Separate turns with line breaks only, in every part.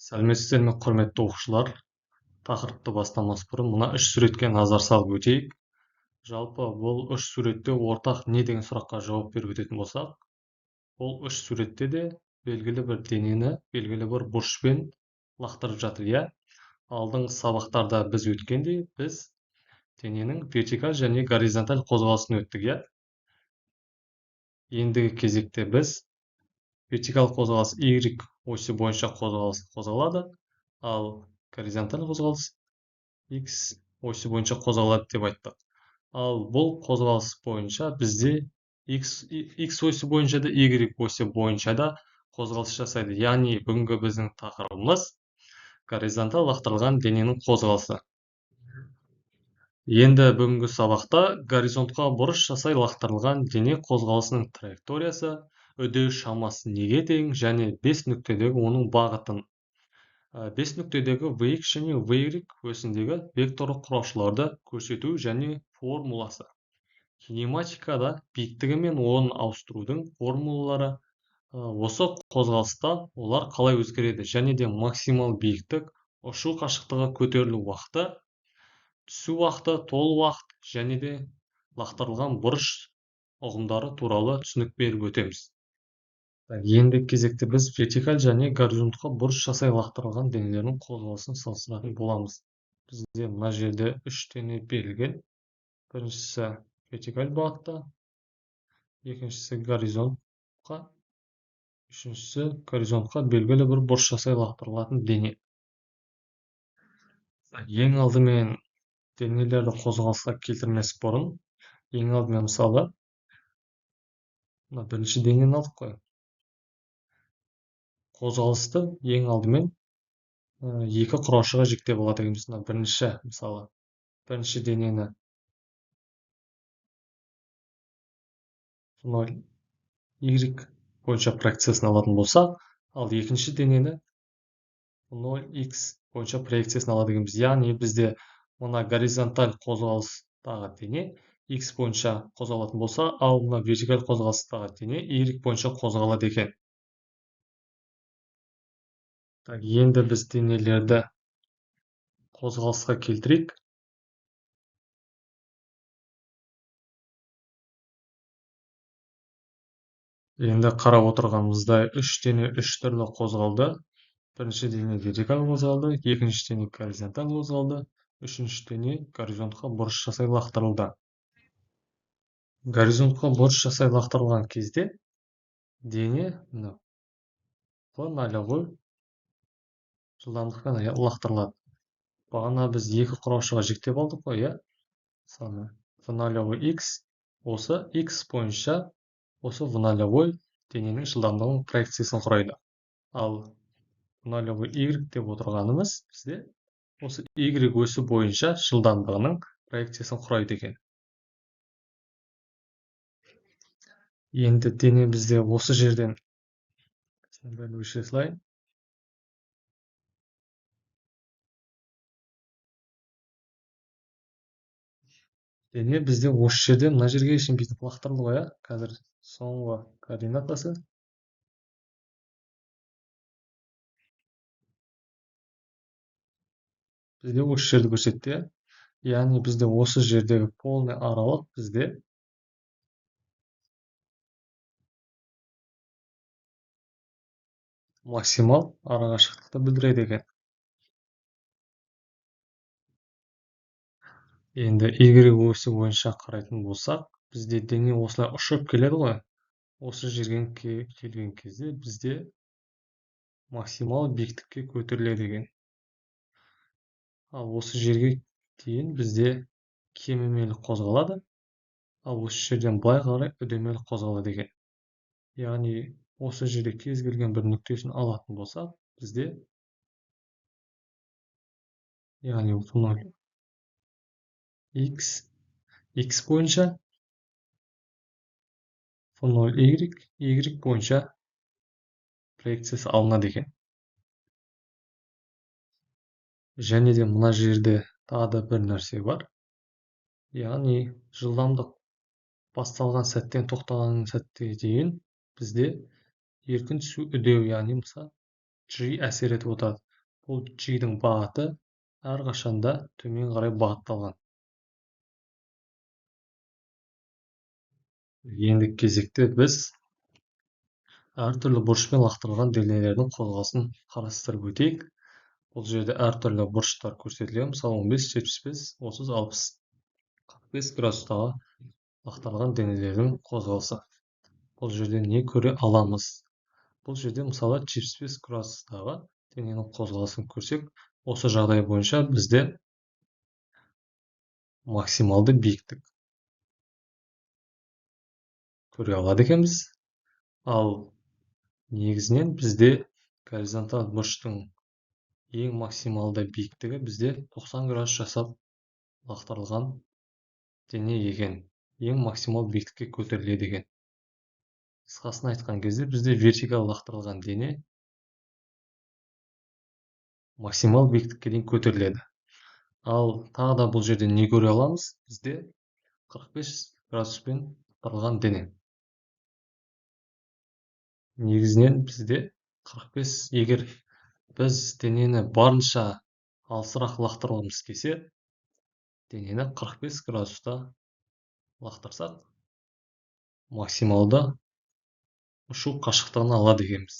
Сәлеметсіздер ме, құрметті оқушылар? Тақырыпты бастамас бұрын мына үш суретке назар салып өтейік. Жалпы бұл үш суретте ортақ не деген сұраққа жауап беріп өтетін болсақ, бұл үш суретте де белгілі бір денені белгілі бір бұрышпен лақтырып жатыр, иә? Алдыңғы сабақтарда біз өткендей, біз дененің вертикаль және горизонталь қозғалысын өттік, иә? Ендігі кезекте біз вертикаль қозғалыс Y осі бойынша қозғалады, ал горизонталь қозғалыс X осі бойынша қозғалады деп айттық. Ал бұл қозғалыс бойынша бізде X осі бойынша да, Y осі бойынша да қозғалыс жасайды. Яғни бүгінгі біздің тақырыбымыз горизонталь лақтырылған дененің қозғалысы. Енді бүгінгі сабақта горизонтқа бұрыш жасай лақтырылған дене қозғалысының траекториясы, үдеу шамасы неге тең және 5 нүктедегі оның бағытын, 5 нүктедегі Vx және Vy осіндегі векторлық құраушыларды көрсету және формуласы. Кинематикада биіктігі мен орнын ауыстырудың формулалары, осы қозғалыста олар қалай өзгереді және де максимал биіктік, ұшу қашықтығы, көтерілу уақыты, түсу уақыты, толу уақыт және де лақтырылған бұрыш ұғымдары туралы түсінік беріп өтеміз. Енді кезекте біз вертикаль және горизонтқа бұрыш жасай лақтырылған денелердің қозғалысын салыстыратын боламыз. Бізде мына жерде үш дене берілген. Біріншісі вертикаль бағытта, екіншісі горизонтқа, үшіншісі горизонтқа белгілі бір бұрыш жасай лақтырылатын дене. Ең алдымен денелерді қозғалысқа келтірмес бұрын, ең алдымен мысалы, бірінші денені алдық қой. Қозғалысты ең алдымен екі құраушыға жіктеп алады екенбіз. Бірінші, мысалы, бірінші денені 0y бойынша проекциясын алатын болсақ, ал екінші денені 0x бойынша проекциясын алады екенбіз. Яғни бізде мына горизонталь қозғалыстағы дене x бойынша қозғалатын болса, ал мына вертикаль қозғалыстағы дене y бойынша қозғалады екен. Енді біз денелерді қозғалысқа келтірейік. Енді қарап отырғанымыздай үш дене үш түрлі қозғалды. Бірінші дене вертикаль қозғалды, екінші дене горизонталь қозғалды, үшінші дене горизонтқа бұрыш жасай лақтырылды. Горизонтқа бұрыш жасай лақтырылған кезде дене в нолевой жылдамдықпен лақтырылады. Бағана біз екі құраушыға жіктеп алдық қой, иә? Мысалы, в нолевой x осы x бойынша осы в нолевой дененің жылдамдығының проекциясын құрайды. Ал в нолевой y деп отырғанымыз бізде осы y осі бойынша жылдамдығының проекциясын құрайды екен. Енді дене бізде осы жерден бәрін өшіре салайын. Дене бізде осы жерден мына жерге шейін бүйтіп лақтырылды ғой, қазір соңғы координатасы. Бізде осы жерді көрсетті. Яғни бізде осы жердегі полный аралық бізде максимал арақашықтықты білдіреді екен. Енді y осі бойынша қарайтын болсақ, бізде дене осылай ұшып келеді ғой. Осы жерден келген кезде бізде максимал биіктікке көтеріледі екен. Ал осы жерге дейін бізде кемімелі қозғалады, ал осы жерден былай қарай үдемелі қозғалады екен. Яғни осы жерде кез келген бір нүктесін алатын болсақ, бізде яғни 0 x бойынша 0 y бойынша проекциясы алынады екен. Және де мына жерде тағы да бір нәрсе бар. Яғни жылдамдық басталған сәттен тоқтаған сәтте дейін бізде еркін түсу үдеу, яғни мысалы g әсер етіп отырады. бұл G-дің бағыты әрқашанда төмен қарай бағытталған. Ендігі кезекте біз әртүрлі бұрышпен лақтырылған денелердің қозғалысын қарастырып өтейік. Бұл жерде әртүрлі бұрыштар көрсетілген. Мысалы 15, 75, 30, 60, 45 градустағы лақтырылған денелердің қозғалысы. Бұл жерде не көре аламыз? Бұл жерде мысалы 75 градустағы дененің қозғалысын көрсек, осы жағдай бойынша бізде максималды биіктік көре алады екенбіз. Ал негізінен бізде горизонталь бұрыштың ең максималды биіктігі бізде 90 градус жасап лақтырылған дене екен. Ең максимал биіктікке көтеріледі екен. Қысқасын айтқан кезде бізде вертикал лақтырылған дене максимал биіктікке дейін көтеріледі. Ал тағы да бұл жерде не көре аламыз? Бізде 45 градуспен лақтырылған дене. Негізінен бізде 45, егер біз денені барынша алысырақ лақтырғымыз келсе, денені 45 градуста лақтырсақ, максималды ұшу қашықтығын алады екенбіз.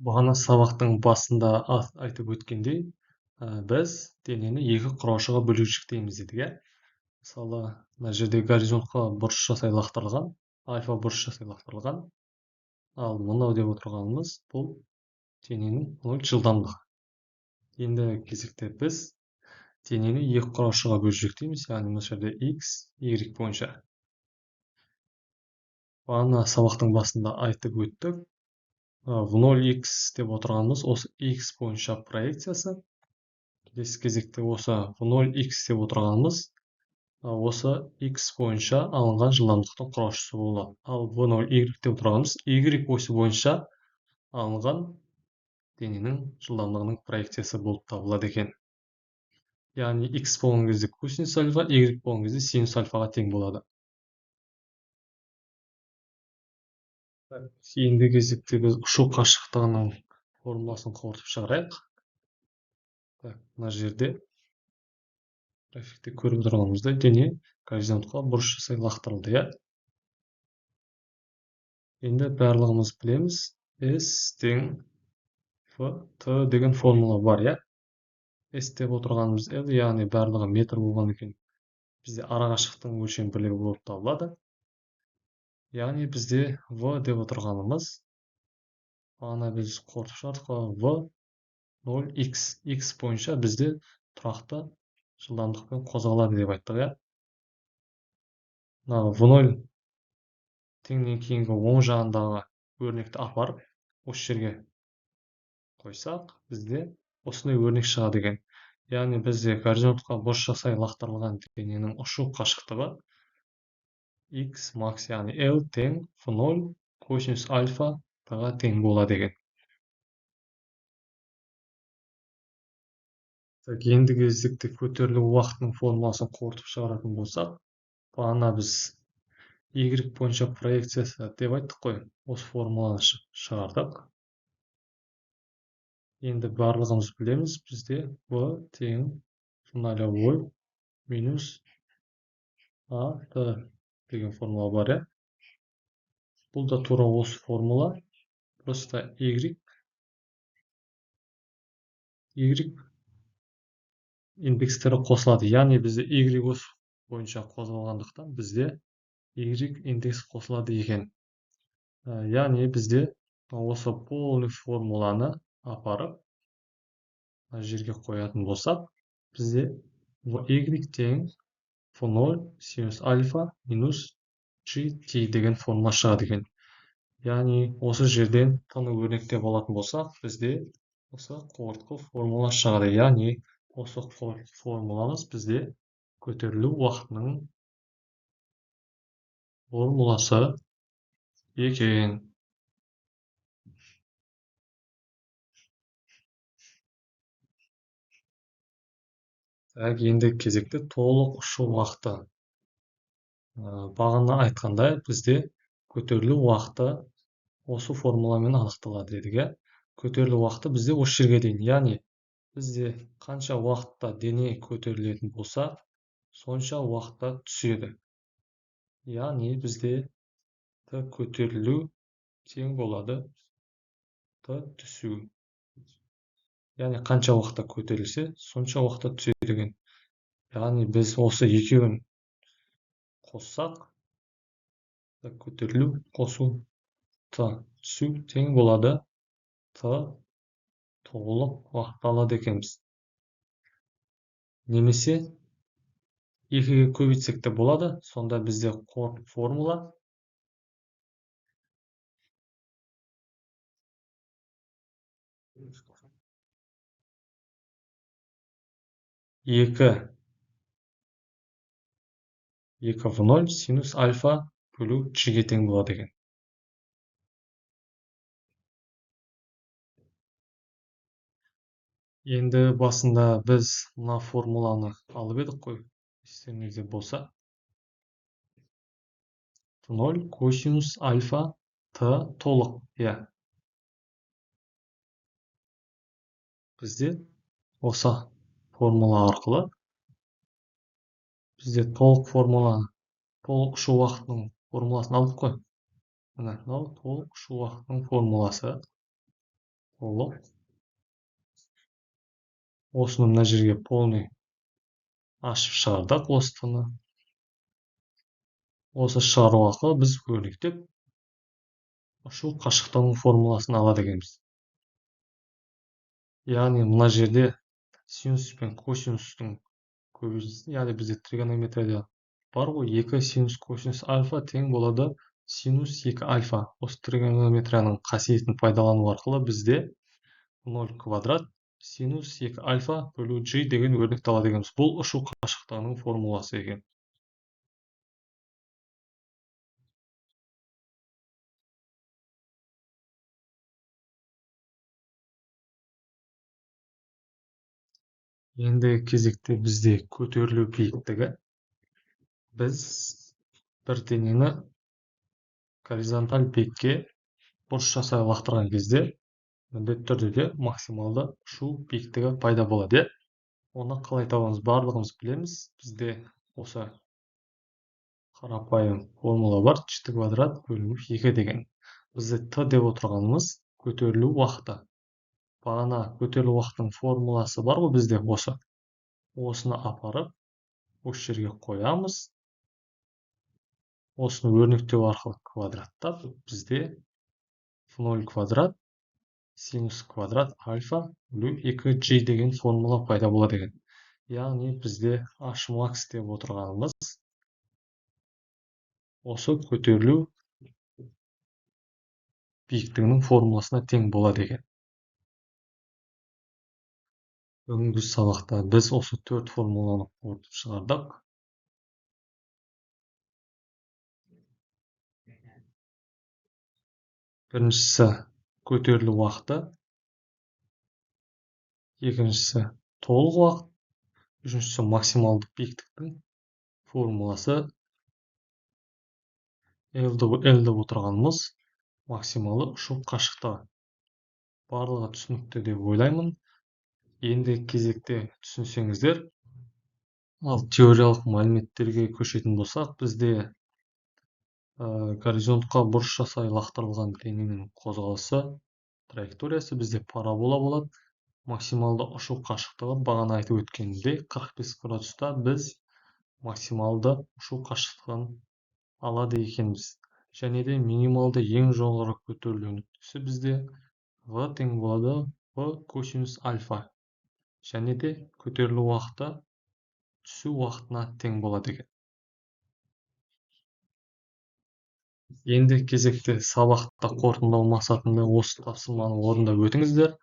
Бағана сабақтың басында айтып өткендей, біз денені екі құраушыға бөлшектейміз дедік, иә? Мысалы, мына жерде горизонтқа бұрыш жасай лақтырылған, альфа бұрыш жасай лақтырылған. Ал мынау деп отырғанымыз бұл дененің жылдамдығы. Енді кезекте біз денені екі құраушыға бөлшектейміз, яғни мына жерде x, y бойынша. Бағана сабақтың басында айтып өттік. В 0x деп отырғанымыз осы x бойынша проекциясы. Келесі кезекте осы в 0x деп отырғанымыз осы x бойынша алынған жылдамдықтың құраушысы болады. Ал в 0y деп отырғанымыз y осі бойынша алынған дененің жылдамдығының проекциясы болып табылады екен. Яғни x болған кезде косинус альфа, y болған кезде синус альфаға тең болады. Енді кезекте біз ұшу қашықтығының формуласын қорытып шығарайық. Мына жерде графикте көріп отырғанымыздай дене горизонтқа бұрыш жасай лақтырылды, иә? Енді барлығымыз білеміз, S тең V T деген формула бар, иә? S деп отырғанымыз L, яғни барлығы метр болған екен. Бізде арақашықтықтың өлшем бірлігі болып табылады. Яғни бізде V деп отырғанымыз, бағана біз қорытып шығардық, V 0x, x бойынша бізде тұрақты жылдамдықпен қозғалады деп айттық, иә? V0 теңнен кейінгі оң жағындағы өрнекті апарып, осы жерге қойсақ, бізде осындай өрнек шығады екен. Яғни бізде горизонтқа бұрыш жасай лақтырылған дененің ұшу қашықтығы x max, яғни L тең V0 косинус альфаға тең болады екен. Ендігі кезекте көтерілу уақытының формуласын қорытып шығаратын болсақ, бағана біз y бойынша проекциясы деп айттық қой, осы формуланы шығардық. Енді барлығымыз білеміз, бізде v тең нолевой минус at деген формула бар, иә? Бұл да тура осы формула, просто y индекстері қосылады. Яғни бізде y ос бойынша қозғалғандықтан бізде y индекс қосылады екен. Яғни бізде осы полный формуланы апарып жерге қоятын болсақ, бізде y тең v0 синус альфа минус gt деген формула шығады екен. Яғни осы жерден тыны өрнектеп алатын болсақ, бізде осы қорытқы формула шығады. Яғни осы формуламыз бізде көтерілу уақытының формуласы екен. Енді кезекте толық ұшу уақыты. Бағана айтқандай, бізде көтерілу уақыты осы формуламен анықталады дедік, иә. Көтерілу уақыты бізде осы жерге дейін. Яғни бізде қанша уақытта дене көтерілетін болса, сонша уақытта түседі. Яғни бізде т көтерілу тең болады т түсу. Яғни қанша уақытта көтерілсе, сонша уақытта түседі деген. Яғни біз осы екеуін қоссақ, көтерілу қосу т түсу тең болады т толық уақытты алады екенбіз. Немесе екіге көбейтсек те болады. Сонда бізде формула 2 в 0 синус альфа бөлу g-ге тең болады екен. Енді басында біз мына формуланы алып едік қой, естеріңізде болса. 0 косинус альфа т толық, иә. Бізде осы формула арқылы бізде толық ұшу уақытының формуласын алдық қой. Мына толық ұшу уақытының формуласы. Толық. Осыны мына жерге полный ашып шығардық осыны. Осы шығару арқылы біз өрнектеп ұшу қашықтығының формуласын алады екенбіз. Яғни мына жерде синус пен косинустың көбейтіндісі, яғни бізде тригонометрияда бар ғой, 2 синус косинус альфа тең болады синус 2 альфа. Осы тригонометрияның қасиетін пайдалану арқылы бізде 0 квадрат синус 2 альфа бөлу g деген өрнекті алады екенбіз. Бұл ұшу қашықтығының формуласы екен. Енді кезекте бізде көтерілу биіктігі. Біз бір денені горизонталь биікке бұрыш жасай лақтырған кезде, міндетті түрде де максималды ұшу биіктігі пайда болады. Оны қалай табамыз? Барлығымыз білеміз. Бізде осы қарапайым формула бар, т квадрат бөлу 2 деген. Бізде т деп отырғанымыз көтерілу уақыты. Бағана көтерілу уақытының формуласы бар ғой бізде осы. Осыны апарып, осы жерге қоямыз. Осыны өрнектеу арқылы квадраттап, бізде 0 квадрат синус квадрат альфа бөлу 2g деген формула пайда болады екен. Яғни бізде h max деп отырғанымыз осы көтерілу биіктігінің формуласына тең болады екен. Бүгінгі сабақта біз осы 4 формуланы қорытып шығардық. Біріншісі көтерілу уақыты, екіншісі толық уақыт, үшіншісі максималды биіктіктің формуласы. L деп отырғанымыз максималы ұшу қашықтығы. Барлығы түсінікті деп ойлаймын. Енді кезекте түсінсеңіздер, ал теориялық мәліметтерге көшетін болсақ, бізде горизонтқа бұрыш жасай лақтырылған дененің қозғалысы траекториясы бізде парабола болады. Максималды ұшу қашықтығы бағана айтып өткенімдей 45 градуста біз максималды ұшу қашықтығын алады екенбіз. Және де минималды ең жоғары көтерілу нүктесі бізде v тең болады v косинус альфа. Және де көтерілу уақыты түсу уақытына тең болады екен. Енді кезекте сабақта қорытындылау мақсатында осы тапсырманы орындап өтіңіздер.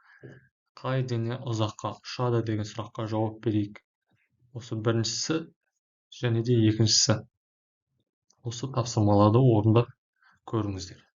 Қай дене ұзаққа ұшады деген сұраққа жауап берейік. Осы біріншісі және де екіншісі. Осы тапсырмаларды орындап көріңіздер.